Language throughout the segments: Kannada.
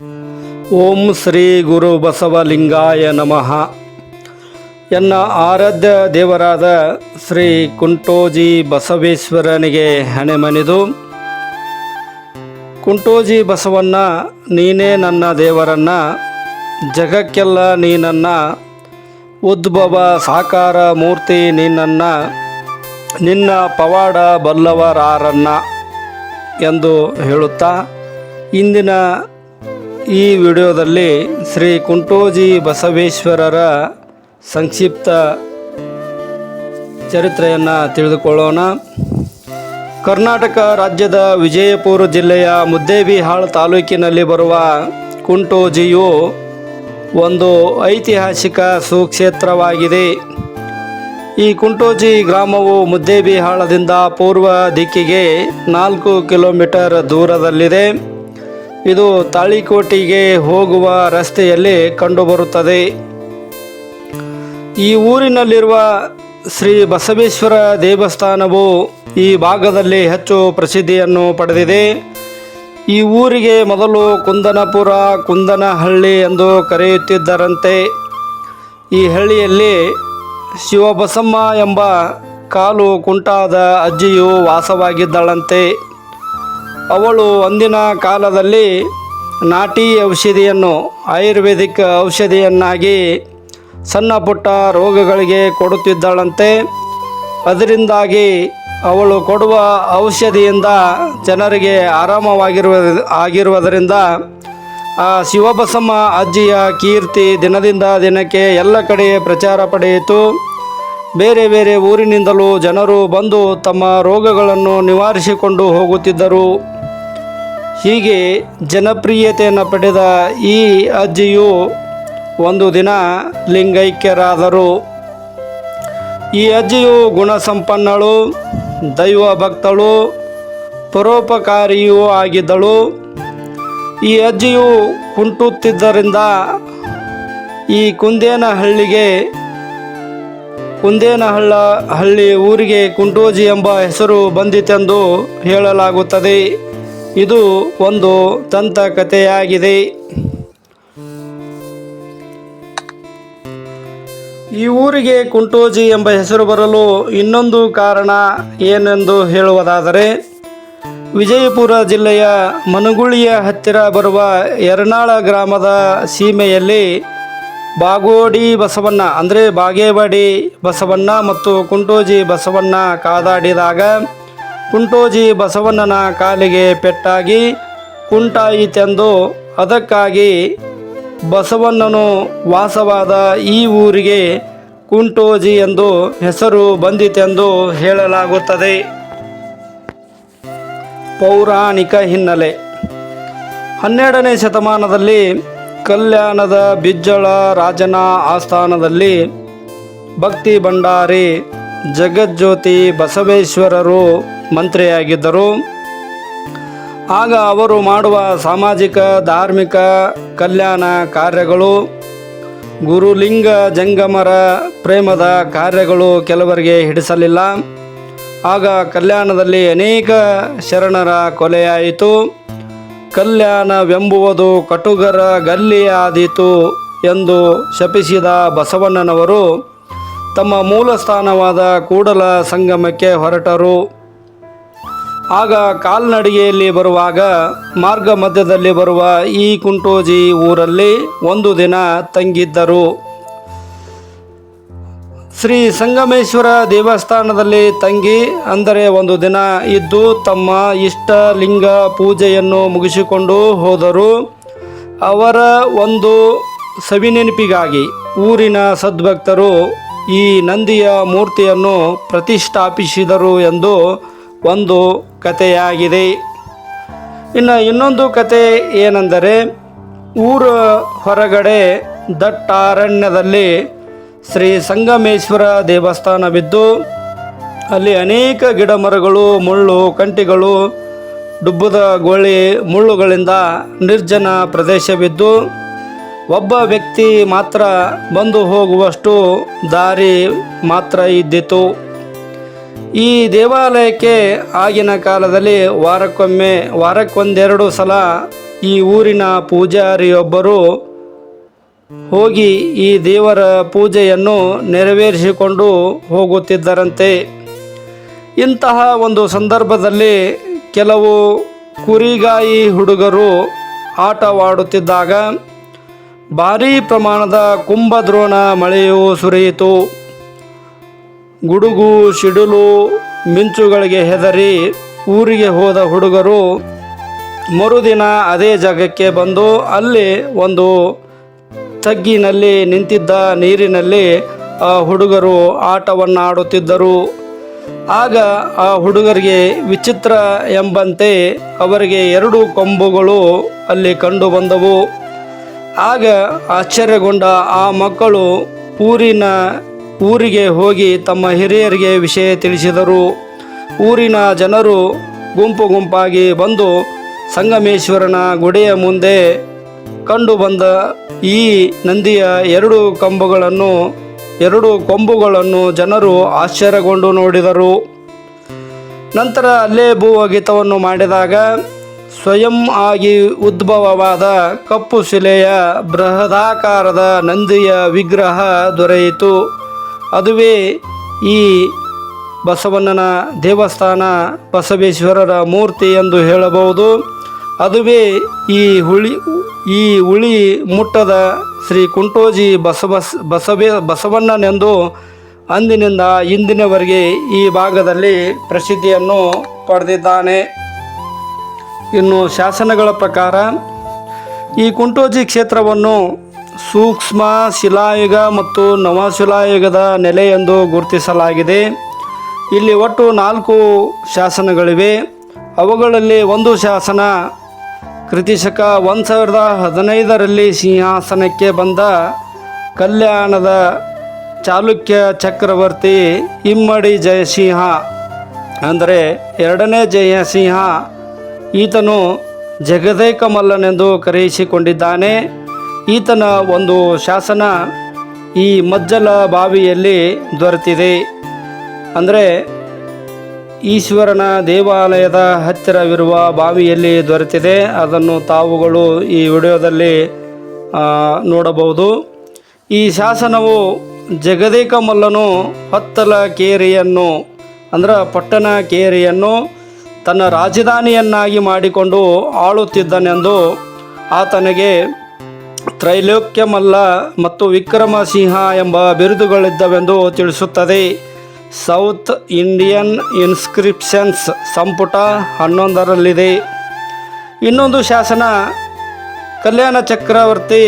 ಓಂ ಶ್ರೀ ಗುರು ಬಸವಲಿಂಗಾಯ ನಮಃ. ಎನ್ನ ಆರಾಧ್ಯ ದೇವರಾದ ಶ್ರೀ ಕುಂಟೋಜಿ ಬಸವೇಶ್ವರನಿಗೆ ಹಣೆಮಣಿದು, ಕುಂಟೋಜಿ ಬಸವಣ್ಣ ನೀನೇ ನನ್ನ ದೇವರನ್ನ, ಜಗಕ್ಕೆಲ್ಲ ನೀನನ್ನ, ಉದ್ಭವ ಸಾಕಾರ ಮೂರ್ತಿ ನೀನನ್ನ, ನಿನ್ನ ಪವಾಡ ಬಲ್ಲವರಾರನ್ನ ಎಂದು ಹೇಳುತ್ತಾ ಇಂದಿನ ಈ ವಿಡಿಯೋದಲ್ಲಿ ಶ್ರೀ ಕುಂಟೋಜಿ ಬಸವೇಶ್ವರರ ಸಂಕ್ಷಿಪ್ತ ಚರಿತ್ರೆಯನ್ನು ತಿಳಿದುಕೊಳ್ಳೋಣ. ಕರ್ನಾಟಕ ರಾಜ್ಯದ ವಿಜಯಪುರ ಜಿಲ್ಲೆಯ ಮುದ್ದೇಬಿಹಾಳ್ ತಾಲೂಕಿನಲ್ಲಿ ಬರುವ ಕುಂಟೋಜಿಯು ಒಂದು ಐತಿಹಾಸಿಕ ಸುಕ್ಷೇತ್ರವಾಗಿದೆ. ಈ ಕುಂಟೋಜಿ ಗ್ರಾಮವು ಮುದ್ದೇಬಿಹಾಳದಿಂದ ಪೂರ್ವ ದಿಕ್ಕಿಗೆ 4 ಕಿಲೋಮೀಟರ್ ದೂರದಲ್ಲಿದೆ. ಇದು ತಾಳಿಕೋಟೆಗೆ ಹೋಗುವ ರಸ್ತೆಯಲ್ಲಿ ಕಂಡುಬರುತ್ತದೆ. ಈ ಊರಿನಲ್ಲಿರುವ ಶ್ರೀ ಬಸವೇಶ್ವರ ದೇವಸ್ಥಾನವು ಈ ಭಾಗದಲ್ಲಿ ಹೆಚ್ಚು ಪ್ರಸಿದ್ಧಿಯನ್ನು ಪಡೆದಿದೆ. ಈ ಊರಿಗೆ ಮೊದಲು ಕುಂದನಪುರ, ಕುಂದನಹಳ್ಳಿ ಎಂದು ಕರೆಯುತ್ತಿದ್ದರಂತೆ. ಈ ಹಳ್ಳಿಯಲ್ಲಿ ಶಿವಬಸಮ್ಮ ಎಂಬ ಕಾಲು ಕುಂಟಾದ ಅಜ್ಜಿಯು ವಾಸವಾಗಿದ್ದಳಂತೆ. ಅವಳು ಅಂದಿನ ಕಾಲದಲ್ಲಿ ನಾಟಿ ಔಷಧಿಯನ್ನು ಆಯುರ್ವೇದಿಕ್ ಔಷಧಿಯನ್ನಾಗಿ ಸಣ್ಣ ಪುಟ್ಟ ರೋಗಗಳಿಗೆ ಕೊಡುತ್ತಿದ್ದಳಂತೆ. ಅದರಿಂದಾಗಿ ಅವಳು ಕೊಡುವ ಔಷಧಿಯಿಂದ ಜನರಿಗೆ ಆಗಿರುವುದರಿಂದ ಆ ಶಿವಬಸಮ್ಮ ಅಜ್ಜಿಯ ಕೀರ್ತಿ ದಿನದಿಂದ ದಿನಕ್ಕೆ ಎಲ್ಲ ಕಡೆ ಪ್ರಚಾರ ಪಡೆಯಿತು. ಬೇರೆ ಬೇರೆ ಊರಿನಿಂದಲೂ ಜನರು ಬಂದು ತಮ್ಮ ರೋಗಗಳನ್ನು ನಿವಾರಿಸಿಕೊಂಡು ಹೋಗುತ್ತಿದ್ದರು. ಹೀಗೆ ಜನಪ್ರಿಯತೆಯನ್ನು ಪಡೆದ ಈ ಅಜ್ಜಿಯು ಒಂದು ದಿನ ಲಿಂಗೈಕ್ಯರಾದರು. ಈ ಅಜ್ಜಿಯು ಗುಣಸಂಪನ್ನಳು, ದೈವ ಭಕ್ತಳು, ಪರೋಪಕಾರಿಯೂ ಆಗಿದ್ದಳು. ಈ ಅಜ್ಜಿಯು ಕುಂಟುತ್ತಿದ್ದರಿಂದ ಈ ಕುಂದೇನಹಳ್ಳಿ ಊರಿಗೆ ಕುಂಟೋಜಿ ಎಂಬ ಹೆಸರು ಬಂದಿತೆಂದು ಹೇಳಲಾಗುತ್ತದೆ. ಇದು ಒಂದು ದಂತಕಥೆಯಾಗಿದೆ. ಈ ಊರಿಗೆ ಕುಂಟೋಜಿ ಎಂಬ ಹೆಸರು ಬರಲು ಇನ್ನೊಂದು ಕಾರಣ ಏನೆಂದು ಹೇಳುವುದಾದರೆ, ವಿಜಯಪುರ ಜಿಲ್ಲೆಯ ಮನಗುಳಿಯ ಹತ್ತಿರ ಬರುವ ಯರನಾಳ ಗ್ರಾಮದ ಸೀಮೆಯಲ್ಲಿ ಬಾಗೋಡಿ ಬಸವಣ್ಣ ಅಂದರೆ ಬಾಗೇವಾಡಿ ಬಸವಣ್ಣ ಮತ್ತು ಕುಂಟೋಜಿ ಬಸವಣ್ಣ ಕಾದಾಡಿದಾಗ ಕುಂಟೋಜಿ ಬಸವಣ್ಣನ ಕಾಲಿಗೆ ಪೆಟ್ಟಾಗಿ ಕುಂಟಾಯಿತೆಂದು, ಅದಕ್ಕಾಗಿ ಬಸವಣ್ಣನು ವಾಸವಾದ ಈ ಊರಿಗೆ ಕುಂಟೋಜಿ ಎಂದು ಹೆಸರು ಬಂದಿತೆಂದು ಹೇಳಲಾಗುತ್ತದೆ. ಪೌರಾಣಿಕ ಹಿನ್ನೆಲೆ. 12ನೇ ಶತಮಾನದಲ್ಲಿ ಕಲ್ಯಾಣದ ಬಿಜ್ಜಳ ರಾಜನ ಆಸ್ಥಾನದಲ್ಲಿ ಭಕ್ತಿ ಭಂಡಾರಿ ಜಗಜ್ಯೋತಿ ಬಸವೇಶ್ವರರು ಮಂತ್ರಿಯಾಗಿದ್ದರು. ಆಗ ಅವರು ಮಾಡುವ ಸಾಮಾಜಿಕ ಧಾರ್ಮಿಕ ಕಲ್ಯಾಣ ಕಾರ್ಯಗಳು, ಗುರುಲಿಂಗ ಜಂಗಮರ ಪ್ರೇಮದ ಕಾರ್ಯಗಳು ಕೆಲವರಿಗೆ ಹಿಡಿಸಲಿಲ್ಲ. ಆಗ ಕಲ್ಯಾಣದಲ್ಲಿ ಅನೇಕ ಶರಣರ ಕೊಲೆಯಾಯಿತು. ಕಲ್ಯಾಣವೆಂಬುವುದು ಕಟುಗರ ಗಲ್ಲಿಯಾದೀತು ಎಂದು ಶಪಿಸಿದ ಬಸವಣ್ಣನವರು ತಮ್ಮ ಮೂಲ ಸ್ಥಾನವಾದ ಕೂಡಲ ಸಂಗಮಕ್ಕೆ ಹೊರಟರು. ಆಗ ಕಾಲ್ನಡಿಗೆಯಲ್ಲಿ ಬರುವಾಗ ಮಾರ್ಗ ಮಧ್ಯದಲ್ಲಿ ಬರುವ ಈ ಕುಂಟೋಜಿ ಊರಲ್ಲಿ ಒಂದು ದಿನ ತಂಗಿದ್ದರು. ಶ್ರೀ ಸಂಗಮೇಶ್ವರ ದೇವಸ್ಥಾನದಲ್ಲಿ ತಂಗಿ ಅಂದರೆ ಒಂದು ದಿನ ಇದ್ದು ತಮ್ಮ ಇಷ್ಟ ಲಿಂಗ ಪೂಜೆಯನ್ನು ಮುಗಿಸಿಕೊಂಡು ಹೋದರು. ಅವರ ಒಂದು ಸವಿನೆನಪಿಗಾಗಿ ಊರಿನ ಸದ್ಭಕ್ತರು ಈ ನಂದಿಯ ಮೂರ್ತಿಯನ್ನು ಪ್ರತಿಷ್ಠಾಪಿಸಿದರು ಎಂದು ಒಂದು ಕಥೆಯಾಗಿದೆ. ಇನ್ನೊಂದು ಕತೆ ಏನೆಂದರೆ, ಊರ ಹೊರಗಡೆ ದಟ್ಟಾರಣ್ಯದಲ್ಲಿ ಶ್ರೀ ಸಂಗಮೇಶ್ವರ ದೇವಸ್ಥಾನವಿದ್ದು ಅಲ್ಲಿ ಅನೇಕ ಗಿಡ ಮರಗಳು, ಮುಳ್ಳು ಕಂಟಿಗಳು, ಡುಬ್ಬದ ಗೋಳಿ ಮುಳ್ಳುಗಳಿಂದ ನಿರ್ಜನ ಪ್ರದೇಶವಿದ್ದು ಒಬ್ಬ ವ್ಯಕ್ತಿ ಮಾತ್ರ ಬಂದು ಹೋಗುವಷ್ಟು ದಾರಿ ಮಾತ್ರ ಇದ್ದಿತು. ಈ ದೇವಾಲಯಕ್ಕೆ ಆಗಿನ ಕಾಲದಲ್ಲಿ ವಾರಕ್ಕೊಂದೆರಡು ಸಲ ಈ ಊರಿನ ಪೂಜಾರಿಯೊಬ್ಬರು ಹೋಗಿ ಈ ದೇವರ ಪೂಜೆಯನ್ನು ನೆರವೇರಿಸಿಕೊಂಡು ಹೋಗುತ್ತಿದ್ದರಂತೆ. ಇಂತಹ ಒಂದು ಸಂದರ್ಭದಲ್ಲಿ ಕೆಲವು ಕುರಿಗಾಯಿ ಹುಡುಗರು ಆಟವಾಡುತ್ತಿದ್ದಾಗ ಭಾರೀ ಪ್ರಮಾಣದ ಕುಂಭದ್ರೋಣ ಮಳೆಯು ಸುರಿಯಿತು. ಗುಡುಗು ಸಿಡಿಲು ಮಿಂಚುಗಳಿಗೆ ಹೆದರಿ ಊರಿಗೆ ಹೋದ ಹುಡುಗರು ಮರುದಿನ ಅದೇ ಜಾಗಕ್ಕೆ ಬಂದು ಅಲ್ಲಿ ಒಂದು ತಗ್ಗಿನಲ್ಲಿ ನಿಂತಿದ್ದ ನೀರಿನಲ್ಲಿ ಆ ಹುಡುಗರು ಆಟವನ್ನು ಆಡುತ್ತಿದ್ದರು. ಆಗ ಆ ಹುಡುಗರಿಗೆ ವಿಚಿತ್ರ ಎಂಬಂತೆ ಅವರಿಗೆ 2 ಕೊಂಬುಗಳು ಅಲ್ಲಿ ಕಂಡು ಬಂದವು. ಆಗ ಆಶ್ಚರ್ಯಗೊಂಡ ಆ ಮಕ್ಕಳು ಊರಿಗೆ ಹೋಗಿ ತಮ್ಮ ಹಿರಿಯರಿಗೆ ವಿಷಯ ತಿಳಿಸಿದರು. ಊರಿನ ಜನರು ಗುಂಪು ಗುಂಪಾಗಿ ಬಂದು ಸಂಗಮೇಶ್ವರನ ಗುಡಿಯ ಮುಂದೆ ಕಂಡು ಬಂದ ಈ ನಂದಿಯ 2 ಕೊಂಬುಗಳನ್ನು ಜನರು ಆಶ್ಚರ್ಯಗೊಂಡು ನೋಡಿದರು. ನಂತರ ಅಲ್ಲೇ ಭೂವಗಿತವನ್ನು ಮಾಡಿದಾಗ ಸ್ವಯಂ ಆಗಿ ಉದ್ಭವವಾದ ಕಪ್ಪು ಶಿಲೆಯ ಬೃಹದಾಕಾರದ ನಂದಿಯ ವಿಗ್ರಹ ದೊರೆಯಿತು. ಅದುವೇ ಈ ಬಸವಣ್ಣನ ದೇವಸ್ಥಾನ, ಬಸವೇಶ್ವರರ ಮೂರ್ತಿ ಎಂದು ಹೇಳಬಹುದು. ಅದುವೇ ಈ ಹುಳಿ ಮುಟ್ಟದ ಶ್ರೀ ಕುಂಟೋಜಿ ಬಸವಣ್ಣನೆಂದು ಅಂದಿನಿಂದ ಇಂದಿನವರೆಗೆ ಈ ಭಾಗದಲ್ಲಿ ಪ್ರಸಿದ್ಧಿಯನ್ನು ಪಡೆದಿದ್ದಾನೆ. ಇನ್ನು ಶಾಸನಗಳ ಪ್ರಕಾರ ಈ ಕುಂಟೋಜಿ ಕ್ಷೇತ್ರವನ್ನು ಸೂಕ್ಷ್ಮ ಶಿಲಾಯುಗ ಮತ್ತು ನವಶಿಲಾಯುಗದ ನೆಲೆ ಎಂದು ಗುರುತಿಸಲಾಗಿದೆ. ಇಲ್ಲಿ ಒಟ್ಟು 4 ಶಾಸನಗಳಿವೆ. ಅವುಗಳಲ್ಲಿ ಒಂದು ಶಾಸನ ಕ್ರಿತಿಶಕ 1015ರಲ್ಲಿ ಸಿಂಹಾಸನಕ್ಕೆ ಬಂದ ಕಲ್ಯಾಣದ ಚಾಲುಕ್ಯ ಚಕ್ರವರ್ತಿ ಇಮ್ಮಡಿ ಜಯಸಿಂಹ ಅಂದರೆ 2ನೇ ಜಯಸಿಂಹ ಈತನು ಜಗದೇಕ ಮಲ್ಲನೆಂದು ಕರೆಯಿಸಿಕೊಂಡಿದ್ದಾನೆ. ಈತನ ಒಂದು ಶಾಸನ ಈ ಮಜ್ಜಲ ಬಾವಿಯಲ್ಲಿ ದೊರೆತಿದೆ. ಅಂದರೆ ಈಶ್ವರನ ದೇವಾಲಯದ ಹತ್ತಿರವಿರುವ ಬಾವಿಯಲ್ಲಿ ದೊರೆತಿದೆ. ಅದನ್ನು ತಾವುಗಳು ಈ ವಿಡಿಯೋದಲ್ಲಿ ನೋಡಬಹುದು. ಈ ಶಾಸನವು ಜಗದೇಕ ಮಲ್ಲನು ಹೊತ್ತಲ ಕೇರಿಯನ್ನು ಅಂದರೆ ಪಟ್ಟಣ ಕೇರಿಯನ್ನು ತನ್ನ ರಾಜಧಾನಿಯನ್ನಾಗಿ ಮಾಡಿಕೊಂಡು ಆಳುತ್ತಿದ್ದನೆಂದು, ಆತನಿಗೆ ತ್ರೈಲೋಕ್ಯ ಮಲ್ಲ ಮತ್ತು ವಿಕ್ರಮಸಿಂಹ ಎಂಬ ಬಿರುದುಗಳಿದ್ದವೆಂದು ತಿಳಿಸುತ್ತದೆ. ಸೌತ್ ಇಂಡಿಯನ್ ಇನ್ಸ್ಕ್ರಿಪ್ಷನ್ಸ್ ಸಂಪುಟ 11ರಲ್ಲಿದೆ. ಇನ್ನೊಂದು ಶಾಸನ ಕಲ್ಯಾಣ ಚಕ್ರವರ್ತಿ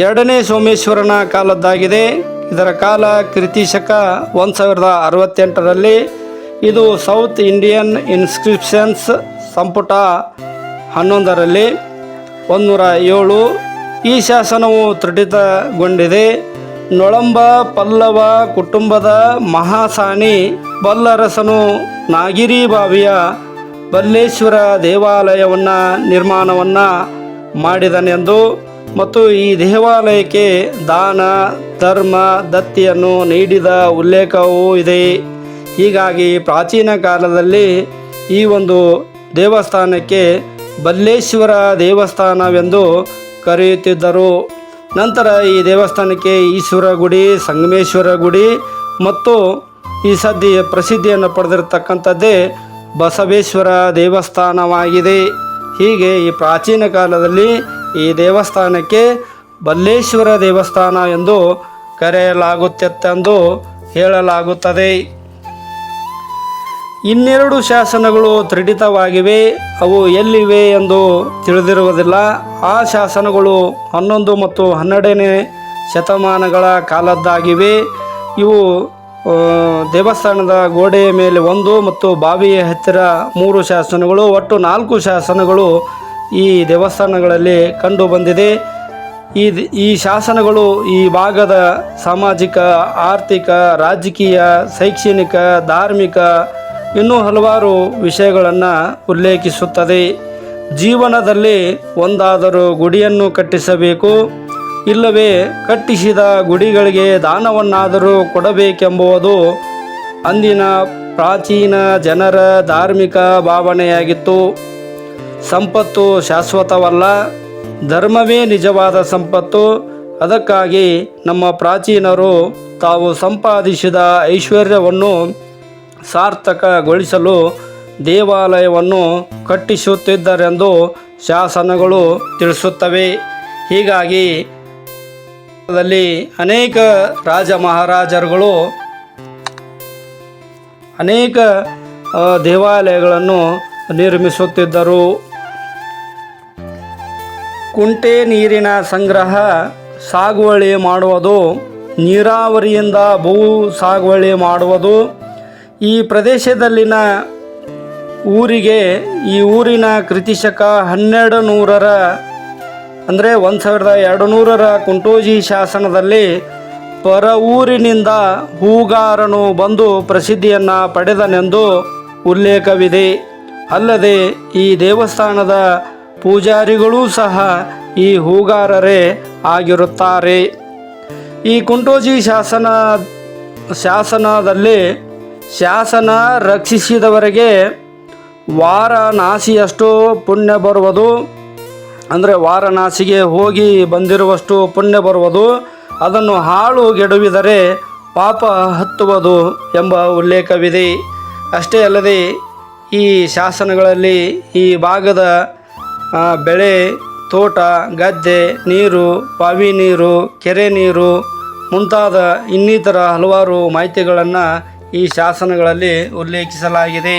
2ನೇ ಸೋಮೇಶ್ವರನ ಕಾಲದ್ದಾಗಿದೆ. ಇದರ ಕಾಲ ಕ್ರಿತಿಶಕ 1068ರಲ್ಲಿ. ಇದು ಸೌತ್ ಇಂಡಿಯನ್ ಇನ್ಸ್ಕ್ರಿಪ್ಷನ್ಸ್ ಸಂಪುಟ 11ರಲ್ಲಿ 107. ಈ ಶಾಸನವು ತೃಟಿತಗೊಂಡಿದೆ. ನೊಳಂಬ ಪಲ್ಲವ ಕುಟುಂಬದ ಮಹಾಸಾನಿ ಬಲ್ಲರಸನು ನಾಗಿರಿ ಬಾವಿಯ ಬಲ್ಲೇಶ್ವರ ದೇವಾಲಯವನ್ನು ನಿರ್ಮಾಣವನ್ನು ಮಾಡಿದನೆಂದು ಮತ್ತು ಈ ದೇವಾಲಯಕ್ಕೆ ದಾನ ಧರ್ಮ ದತ್ತಿಯನ್ನು ನೀಡಿದ ಉಲ್ಲೇಖವೂ ಇದೆ. ಹೀಗಾಗಿ ಪ್ರಾಚೀನ ಕಾಲದಲ್ಲಿ ಈ ಒಂದು ದೇವಸ್ಥಾನಕ್ಕೆ ಬಲ್ಲೇಶ್ವರ ದೇವಸ್ಥಾನವೆಂದು ಕರೆಯುತ್ತಿದ್ದರು. ನಂತರ ಈ ದೇವಸ್ಥಾನಕ್ಕೆ ಈಶ್ವರ ಗುಡಿ, ಸಂಗಮೇಶ್ವರ ಗುಡಿ ಮತ್ತು ಈ ಪ್ರಸಿದ್ಧಿಯನ್ನು ಪಡೆದಿರತಕ್ಕಂಥದ್ದೇ ಬಸವೇಶ್ವರ ದೇವಸ್ಥಾನವಾಗಿದೆ. ಹೀಗೆ ಈ ಪ್ರಾಚೀನ ಕಾಲದಲ್ಲಿ ಈ ದೇವಸ್ಥಾನಕ್ಕೆ ಬಲ್ಲೇಶ್ವರ ದೇವಸ್ಥಾನ ಎಂದು ಕರೆಯಲಾಗುತ್ತೆಂದು ಹೇಳಲಾಗುತ್ತದೆ. 2 ಶಾಸನಗಳು ತೃಟಿತವಾಗಿವೆ. ಅವು ಎಲ್ಲಿವೆ ಎಂದು ತಿಳಿದಿರುವುದಿಲ್ಲ. ಆ ಶಾಸನಗಳು 11 ಮತ್ತು 12ನೇ ಶತಮಾನಗಳ ಕಾಲದ್ದಾಗಿವೆ. ಇವು ದೇವಸ್ಥಾನದ ಗೋಡೆಯ ಮೇಲೆ 1 ಮತ್ತು ಬಾವಿಯ ಹತ್ತಿರ 3 ಶಾಸನಗಳು, ಒಟ್ಟು 4 ಶಾಸನಗಳು ಈ ದೇವಸ್ಥಾನಗಳಲ್ಲಿ ಕಂಡು ಬಂದಿದೆ. ಈ ಶಾಸನಗಳು ಈ ಭಾಗದ ಸಾಮಾಜಿಕ, ಆರ್ಥಿಕ, ರಾಜಕೀಯ, ಶೈಕ್ಷಣಿಕ, ಧಾರ್ಮಿಕ ಇನ್ನೂ ಹಲವಾರು ವಿಷಯಗಳನ್ನು ಉಲ್ಲೇಖಿಸುತ್ತದೆ. ಜೀವನದಲ್ಲಿ ಒಂದಾದರೂ ಗುಡಿಯನ್ನು ಕಟ್ಟಿಸಬೇಕು, ಇಲ್ಲವೇ ಕಟ್ಟಿಸಿದ ಗುಡಿಗಳಿಗೆ ದಾನವನ್ನಾದರೂ ಕೊಡಬೇಕೆಂಬುದು ಅಂದಿನ ಪ್ರಾಚೀನ ಜನರ ಧಾರ್ಮಿಕ ಭಾವನೆಯಾಗಿತ್ತು. ಸಂಪತ್ತು ಶಾಶ್ವತವಲ್ಲ, ಧರ್ಮವೇ ನಿಜವಾದ ಸಂಪತ್ತು. ಅದಕ್ಕಾಗಿ ನಮ್ಮ ಪ್ರಾಚೀನರು ತಾವು ಸಂಪಾದಿಸಿದ ಐಶ್ವರ್ಯವನ್ನು ಸಾರ್ಥಕಗೊಳಿಸಲು ದೇವಾಲಯವನ್ನು ಕಟ್ಟಿಸುತ್ತಿದ್ದರೆಂದು ಶಾಸನಗಳು ತಿಳಿಸುತ್ತವೆ. ಹೀಗಾಗಿ ಅನೇಕ ರಾಜ ಮಹಾರಾಜರುಗಳು ಅನೇಕ ದೇವಾಲಯಗಳನ್ನು ನಿರ್ಮಿಸುತ್ತಿದ್ದರು. ಕುಂಟೆ ನೀರಿನ ಸಂಗ್ರಹ, ಸಾಗುವಳಿ ಮಾಡುವುದು, ನೀರಾವರಿಯಿಂದ ಭೂ ಸಾಗುವಳಿ ಮಾಡುವುದು. ಈ ಪ್ರದೇಶದಲ್ಲಿನ ಈ ಊರಿನ ಕ್ರಿಸ್ತಶಕ 1200 ಅಂದರೆ 1200 ಕುಂಟೋಜಿ ಶಾಸನದಲ್ಲಿ ಪರ ಊರಿನಿಂದ ಹೂಗಾರನು ಬಂದು ಪ್ರಸಿದ್ಧಿಯನ್ನು ಪಡೆದನೆಂದು ಉಲ್ಲೇಖವಿದೆ. ಅಲ್ಲದೆ ಈ ದೇವಸ್ಥಾನದ ಪೂಜಾರಿಗಳೂ ಸಹ ಈ ಹೂಗಾರರೇ ಆಗಿರುತ್ತಾರೆ. ಈ ಕುಂಟೋಜಿ ಶಾಸನದಲ್ಲಿ ಶಾಸನ ರಕ್ಷಿಸಿದವರಿಗೆ ವಾರಣಾಸಿಯಷ್ಟು ಪುಣ್ಯ ಬರುವುದು, ಅಂದರೆ ವಾರಣಾಸಿಗೆ ಹೋಗಿ ಬಂದಿರುವಷ್ಟು ಪುಣ್ಯ ಬರುವುದು, ಅದನ್ನು ಹಾಳುಗೆಡುವಿದರೆ ಪಾಪ ಹತ್ತುವುದು ಎಂಬ ಉಲ್ಲೇಖವಿದೆ. ಅಷ್ಟೇ ಅಲ್ಲದೆ ಈ ಶಾಸನಗಳಲ್ಲಿ ಈ ಭಾಗದ ಬೆಳೆ, ತೋಟ, ಗದ್ದೆ, ನೀರು, ಬಾವಿ ನೀರು, ಕೆರೆ ನೀರು ಮುಂತಾದ ಇನ್ನಿತರ ಹಲವಾರು ಮಾಹಿತಿಗಳನ್ನು ಈ ಶಾಸನಗಳಲ್ಲಿ ಉಲ್ಲೇಖಿಸಲಾಗಿದೆ.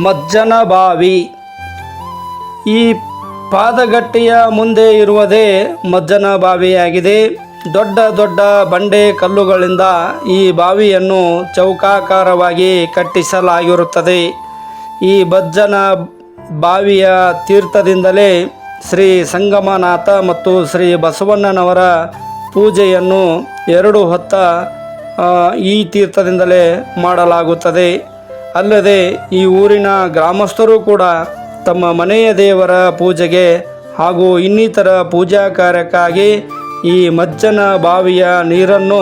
ಮಜ್ಜನ ಬಾವಿ. ಈ ಪಾದಗಟ್ಟೆಯ ಮುಂದೆ ಇರುವುದೇ ಮಜ್ಜನ ಬಾವಿಯಾಗಿದೆ. ದೊಡ್ಡ ದೊಡ್ಡ ಬಂಡೆ ಕಲ್ಲುಗಳಿಂದ ಈ ಬಾವಿಯನ್ನು ಚೌಕಾಕಾರವಾಗಿ ಕಟ್ಟಿಸಲಾಗಿರುತ್ತದೆ. ಈ ಮಜ್ಜನ ಬಾವಿಯ ತೀರ್ಥದಿಂದಲೇ ಶ್ರೀ ಸಂಗಮನಾಥ ಮತ್ತು ಶ್ರೀ ಬಸವಣ್ಣನವರ ಪೂಜೆಯನ್ನು 2 ಹೊತ್ತ ಈ ತೀರ್ಥದಿಂದಲೇ ಮಾಡಲಾಗುತ್ತದೆ. ಅಲ್ಲದೆ ಈ ಊರಿನ ಗ್ರಾಮಸ್ಥರು ಕೂಡ ತಮ್ಮ ಮನೆಯ ದೇವರ ಪೂಜೆಗೆ ಹಾಗೂ ಇನ್ನಿತರ ಪೂಜಾ ಕಾರ್ಯಕ್ಕಾಗಿ ಈ ಮಜ್ಜನ ಬಾವಿಯ ನೀರನ್ನು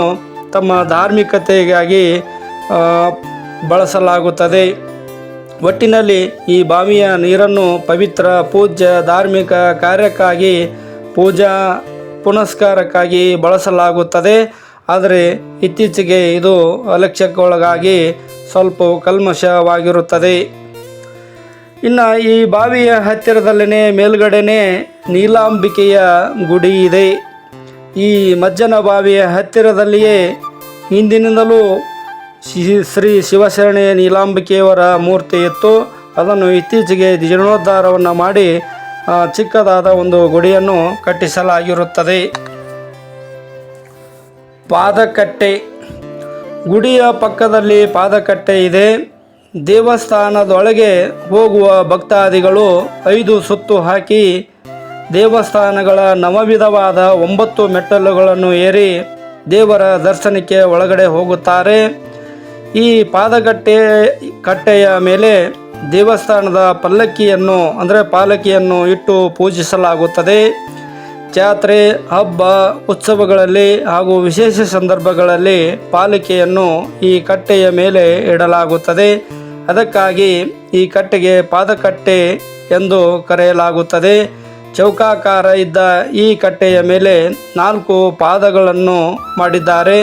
ತಮ್ಮ ಧಾರ್ಮಿಕತೆಗಾಗಿ ಬಳಸಲಾಗುತ್ತದೆ. ಒಟ್ಟಿನಲ್ಲಿ ಈ ಬಾವಿಯ ನೀರನ್ನು ಪವಿತ್ರ, ಪೂಜ್ಯ, ಧಾರ್ಮಿಕ ಕಾರ್ಯಕ್ಕಾಗಿ, ಪೂಜಾ ಪುನಸ್ಕಾರಕ್ಕಾಗಿ ಬಳಸಲಾಗುತ್ತದೆ. ಆದರೆ ಇತ್ತೀಚೆಗೆ ಇದು ಅಲಕ್ಷ್ಯಕ್ಕೊಳಗಾಗಿ ಸ್ವಲ್ಪ ಕಲ್ಮಶವಾಗಿರುತ್ತದೆ. ಇನ್ನು ಈ ಬಾವಿಯ ಹತ್ತಿರದಲ್ಲೇ ಮೇಲ್ಗಡೆನೇ ನೀಲಾಂಬಿಕೆಯ ಗುಡಿ ಇದೆ. ಈ ಮಜ್ಜನ ಬಾವಿಯ ಹತ್ತಿರದಲ್ಲಿಯೇ ಹಿಂದಿನಿಂದಲೂ ಶ್ರೀ ಶಿವಶರಣೆ ನೀಲಾಂಬಿಕೆಯವರ ಮೂರ್ತಿ ಇತ್ತು. ಅದನ್ನು ಇತ್ತೀಚೆಗೆ ಜೀರ್ಣೋದ್ಧಾರವನ್ನು ಮಾಡಿ ಚಿಕ್ಕದಾದ ಒಂದು ಗುಡಿಯನ್ನು ಕಟ್ಟಿಸಲಾಗಿರುತ್ತದೆ. ಪಾದಕಟ್ಟೆ. ಗುಡಿಯ ಪಕ್ಕದಲ್ಲಿ ಪಾದಕಟ್ಟೆ ಇದೆ. ದೇವಸ್ಥಾನದೊಳಗೆ ಹೋಗುವ ಭಕ್ತಾದಿಗಳು 5 ಸುತ್ತು ಹಾಕಿ ದೇವಸ್ಥಾನಗಳ ನವವಿಧವಾದ 9 ಮೆಟ್ಟಲುಗಳನ್ನು ಏರಿ ದೇವರ ದರ್ಶನಕ್ಕೆ ಒಳಗಡೆ ಹೋಗುತ್ತಾರೆ. ಈ ಕಟ್ಟೆಯ ಮೇಲೆ ದೇವಸ್ಥಾನದ ಪಾಲಕಿಯನ್ನು ಇಟ್ಟು ಪೂಜಿಸಲಾಗುತ್ತದೆ. ಜಾತ್ರೆ, ಹಬ್ಬ, ಉತ್ಸವಗಳಲ್ಲಿ ಹಾಗೂ ವಿಶೇಷ ಸಂದರ್ಭಗಳಲ್ಲಿ ಪಾಲಕಿಯನ್ನು ಈ ಕಟ್ಟೆಯ ಮೇಲೆ ಇಡಲಾಗುತ್ತದೆ. ಅದಕ್ಕಾಗಿ ಈ ಕಟ್ಟೆಗೆ ಪಾದಕಟ್ಟೆ ಎಂದು ಕರೆಯಲಾಗುತ್ತದೆ. ಚೌಕಾಕಾರ ಇದ್ದ ಈ ಕಟ್ಟೆಯ ಮೇಲೆ 4 ಪಾದಗಳನ್ನು ಮಾಡಿದ್ದಾರೆ.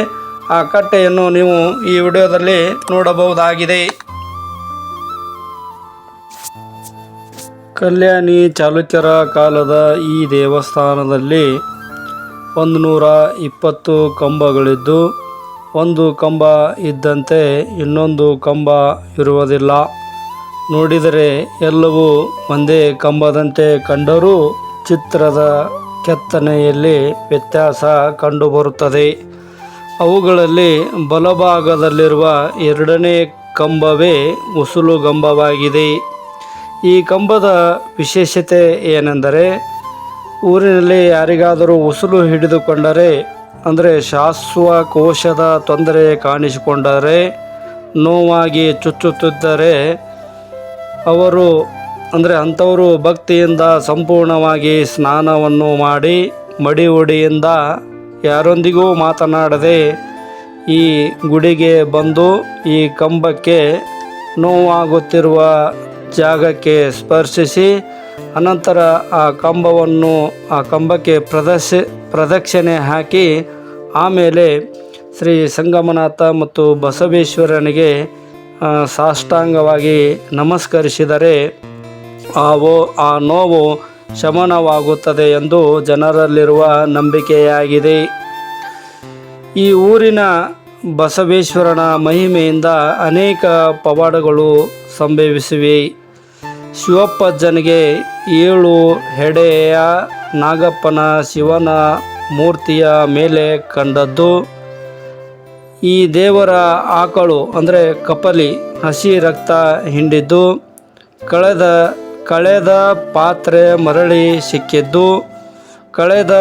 ಆ ಕಟ್ಟೆಯನ್ನು ನೀವು ಈ ವಿಡಿಯೋದಲ್ಲಿ ನೋಡಬಹುದಾಗಿದೆ. ಕಲ್ಯಾಣಿ ಚಾಲುಕ್ಯರ ಕಾಲದ ಈ ದೇವಸ್ಥಾನದಲ್ಲಿ 120 ಕಂಬಗಳಿದ್ದು, ಒಂದು ಕಂಬ ಇದ್ದಂತೆ ಇನ್ನೊಂದು ಕಂಬ ಇರುವುದಿಲ್ಲ. ನೋಡಿದರೆ ಎಲ್ಲವೂ ಒಂದೇ ಕಂಬದಂತೆ ಕಂಡರೂ ಚಿತ್ರದ ಕೆತ್ತನೆಯಲ್ಲಿ ವ್ಯತ್ಯಾಸ ಕಂಡುಬರುತ್ತದೆ. ಅವುಗಳಲ್ಲಿ ಬಲಭಾಗದಲ್ಲಿರುವ 2ನೇ ಕಂಬವೇ ಉಸುಲುಗಂಬವಾಗಿದೆ. ಈ ಕಂಬದ ವಿಶೇಷತೆ ಏನೆಂದರೆ, ಊರಿನಲ್ಲಿ ಯಾರಿಗಾದರೂ ಉಸುಲು ಹಿಡಿದುಕೊಂಡರೆ, ಅಂದರೆ ಶ್ವಾಸಕೋಶದ ತೊಂದರೆ ಕಾಣಿಸಿಕೊಂಡರೆ, ನೋವಾಗಿ ಚುಚ್ಚುತ್ತಿದ್ದರೆ ಅಂಥವರು ಭಕ್ತಿಯಿಂದ ಸಂಪೂರ್ಣವಾಗಿ ಸ್ನಾನವನ್ನು ಮಾಡಿ ಮಡಿಹುಡಿಯಿಂದ ಯಾರೊಂದಿಗೂ ಮಾತನಾಡದೆ ಈ ಗುಡಿಗೆ ಬಂದು ಈ ಕಂಬಕ್ಕೆ ನೋವಾಗುತ್ತಿರುವ ಜಾಗಕ್ಕೆ ಸ್ಪರ್ಶಿಸಿ ಅನಂತರ ಆ ಕಂಬಕ್ಕೆ ಪ್ರದಕ್ಷಿಣೆ ಹಾಕಿ ಆಮೇಲೆ ಶ್ರೀ ಸಂಗಮನಾಥ ಮತ್ತು ಬಸವೇಶ್ವರನಿಗೆ ಸಾಷ್ಟಾಂಗವಾಗಿ ನಮಸ್ಕರಿಸಿದರೆ ಆ ನೋವು ಶಮನವಾಗುತ್ತದೆ ಎಂದು ಜನರಲ್ಲಿರುವ ನಂಬಿಕೆಯಾಗಿದೆ. ಈ ಊರಿನ ಬಸವೇಶ್ವರನ ಮಹಿಮೆಯಿಂದ ಅನೇಕ ಪವಾಡಗಳು ಸಂಭವಿಸಿವೆ. ಶಿವಪ್ಪಜ್ಜನಿಗೆ 7 ಹೆಡೆಯ ನಾಗಪ್ಪನ ಶಿವನ ಮೂರ್ತಿಯ ಮೇಲೆ ಕಂಡದ್ದು. ಈ ದೇವರ ಆಕಳು ಅಂದರೆ ಕಪಲಿ ಹಸಿ ರಕ್ತ ಹಿಂಡಿದ್ದು, ಕಳೆದ ಪಾತ್ರೆ ಮರಳಿ ಸಿಕ್ಕಿದ್ದು, ಕಳೆದ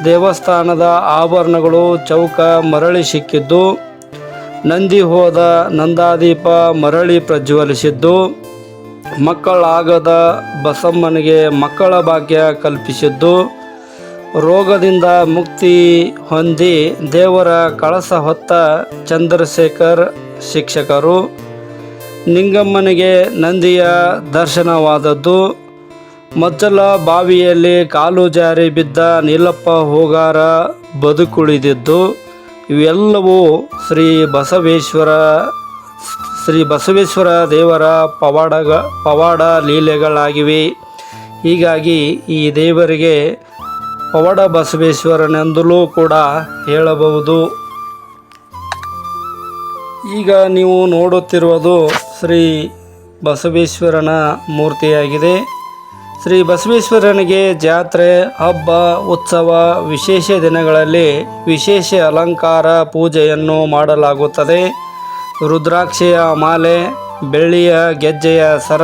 ದೇವಸ್ಥಾನದ ಆಭರಣಗಳು ಚೌಕ ಮರಳಿ ಸಿಕ್ಕಿದ್ದು, ನಂದಿ ಹೋದ ನಂದಾದೀಪ ಮರಳಿ ಪ್ರಜ್ವಲಿಸಿದ್ದು, ಮಕ್ಕಳಾಗದ ಬಸಮ್ಮನಿಗೆ ಮಕ್ಕಳ ಭಾಗ್ಯ ಕಲ್ಪಿಸಿದ್ದು, ರೋಗದಿಂದ ಮುಕ್ತಿ ಹೊಂದಿ ದೇವರ ಕಳಸ ಹೊತ್ತ ಚಂದ್ರಶೇಖರ್ ಶಿಕ್ಷಕರು, ನಿಂಗಮ್ಮನಿಗೆ ನಂದಿಯ ದರ್ಶನವಾದದ್ದು, ಮಜ್ಜಲ ಬಾವಿಯಲ್ಲಿ ಕಾಲು ಜಾರಿ ಬಿದ್ದ ನೀಲಪ್ಪ ಹೋಗಾರ ಬದುಕುಳಿದಿದ್ದು, ಇವೆಲ್ಲವೂ ಶ್ರೀ ಬಸವೇಶ್ವರ ದೇವರ ಪವಾಡ ಲೀಲೆಗಳಾಗಿವೆ. ಹೀಗಾಗಿ ಈ ದೇವರಿಗೆ ಪವಾಡ ಬಸವೇಶ್ವರನೆಂದಲೂ ಕೂಡ ಹೇಳಬಹುದು. ಈಗ ನೀವು ನೋಡುತ್ತಿರುವುದು ಶ್ರೀ ಬಸವೇಶ್ವರನ ಮೂರ್ತಿಯಾಗಿದೆ. ಶ್ರೀ ಬಸವೇಶ್ವರನಿಗೆ ಜಾತ್ರೆ, ಹಬ್ಬ, ಉತ್ಸವ, ವಿಶೇಷ ದಿನಗಳಲ್ಲಿ ವಿಶೇಷ ಅಲಂಕಾರ ಪೂಜೆಯನ್ನು ಮಾಡಲಾಗುತ್ತದೆ. ರುದ್ರಾಕ್ಷಿಯ ಮಾಲೆ, ಬೆಳ್ಳಿಯ ಗೆಜ್ಜೆಯ ಸರ,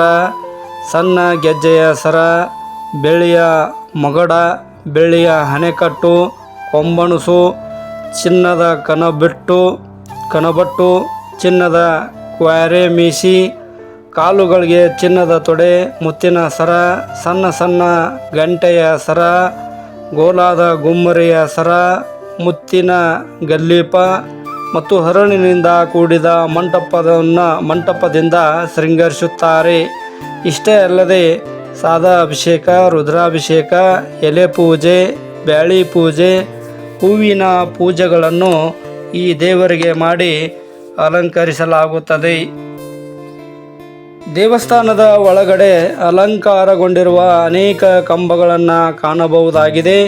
ಸಣ್ಣ ಗೆಜ್ಜೆಯ ಸರ, ಬೆಳ್ಳಿಯ ಮೊಗಡ, ಬೆಳ್ಳಿಯ ಹಣೆಕಟ್ಟು, ಕೊಂಬಣಸು, ಚಿನ್ನದ ಕನಬಟ್ಟು, ಚಿನ್ನದ ಕ್ವಾರೆ ಮೀಸಿ, ಕಾಲುಗಳಿಗೆ ಚಿನ್ನದ ತೊಡೆ, ಮುತ್ತಿನ ಸರ, ಸಣ್ಣ ಗಂಟೆಯ ಸರ, ಗೋಲಾದ ಗುಮ್ಮರಿಯ ಸರ, ಮುತ್ತಿನ ಗಲ್ಲೀಪ ಮತ್ತು ಹರಳಿನಿಂದ ಕೂಡಿದ ಮಂಟಪದಿಂದ ಶೃಂಗರಿಸುತ್ತಾರೆ. ಇಷ್ಟೇ ಅಲ್ಲದೆ ಸಾದಾ ಅಭಿಷೇಕ, ರುದ್ರಾಭಿಷೇಕ, ಎಲೆ ಪೂಜೆ, ಬ್ಯಾಳಿ ಪೂಜೆ, ಹೂವಿನ ಪೂಜೆಗಳನ್ನು ಈ ದೇವರಿಗೆ ಮಾಡಿ ಅಲಂಕರಿಸಲಾಗುತ್ತದೆ. ದೇವಸ್ಥಾನದ ಒಳಗಡೆ ಅಲಂಕಾರಗೊಂಡಿರುವ ಅನೇಕ ಕಂಬಗಳನ್ನು ಕಾಣಬಹುದಾಗಿದೆ.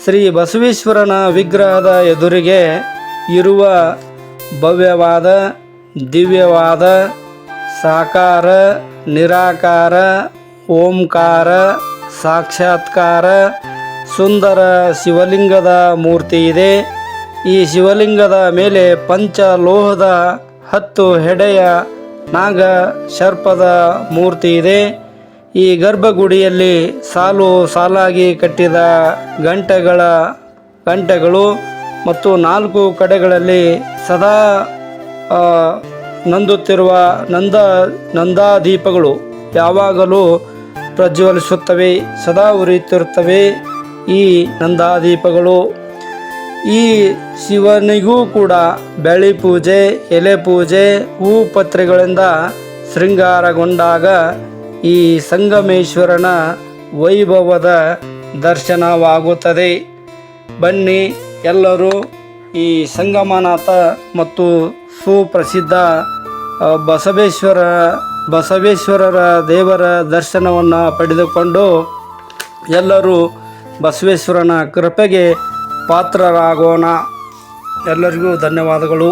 ಶ್ರೀ ಬಸವೇಶ್ವರನ ವಿಗ್ರಹದ ಎದುರಿಗೆ ಇರುವ ಭವ್ಯವಾದ, ದಿವ್ಯವಾದ, ಸಾಕಾರ, ನಿರಾಕಾರ, ಓಂಕಾರ, ಸಾಕ್ಷಾತ್ಕಾರ, ಸುಂದರ ಶಿವಲಿಂಗದ ಮೂರ್ತಿ ಇದೆ. ಈ ಶಿವಲಿಂಗದ ಮೇಲೆ ಪಂಚಲೋಹದ 10 ಹೆಡೆಯ ನಾಗ ಸರ್ಪದ ಮೂರ್ತಿ ಇದೆ. ಈ ಗರ್ಭಗುಡಿಯಲ್ಲಿ ಸಾಲು ಸಾಲಾಗಿ ಕಟ್ಟಿದ ಗಂಟೆಗಳು ಮತ್ತು 4 ಕಡೆಗಳಲ್ಲಿ ಸದಾ ನಂದುತ್ತಿರುವ ನಂದಾದೀಪಗಳು ಯಾವಾಗಲೂ ಪ್ರಜ್ವಲಿಸುತ್ತವೆ, ಸದಾ ಉರಿಯುತ್ತಿರುತ್ತವೆ ಈ ನಂದಾದೀಪಗಳು. ಈ ಶಿವನಿಗೂ ಕೂಡ ಬೆಳ್ಳಿ ಪೂಜೆ, ಎಲೆ ಪೂಜೆ, ಹೂಪತ್ರೆಗಳಿಂದ ಶೃಂಗಾರಗೊಂಡಾಗ ಈ ಸಂಗಮೇಶ್ವರನ ವೈಭವದ ದರ್ಶನವಾಗುತ್ತದೆ. ಬನ್ನಿ ಎಲ್ಲರೂ ಈ ಸಂಗಮನಾಥ ಮತ್ತು ಸುಪ್ರಸಿದ್ಧ ಬಸವೇಶ್ವರರ ದೇವರ ದರ್ಶನವನ್ನು ಪಡೆದುಕೊಂಡು ಎಲ್ಲರೂ ಬಸವೇಶ್ವರನ ಕೃಪೆಗೆ ಪಾತ್ರರಾಗೋಣ. ಎಲ್ಲರಿಗೂ ಧನ್ಯವಾದಗಳು.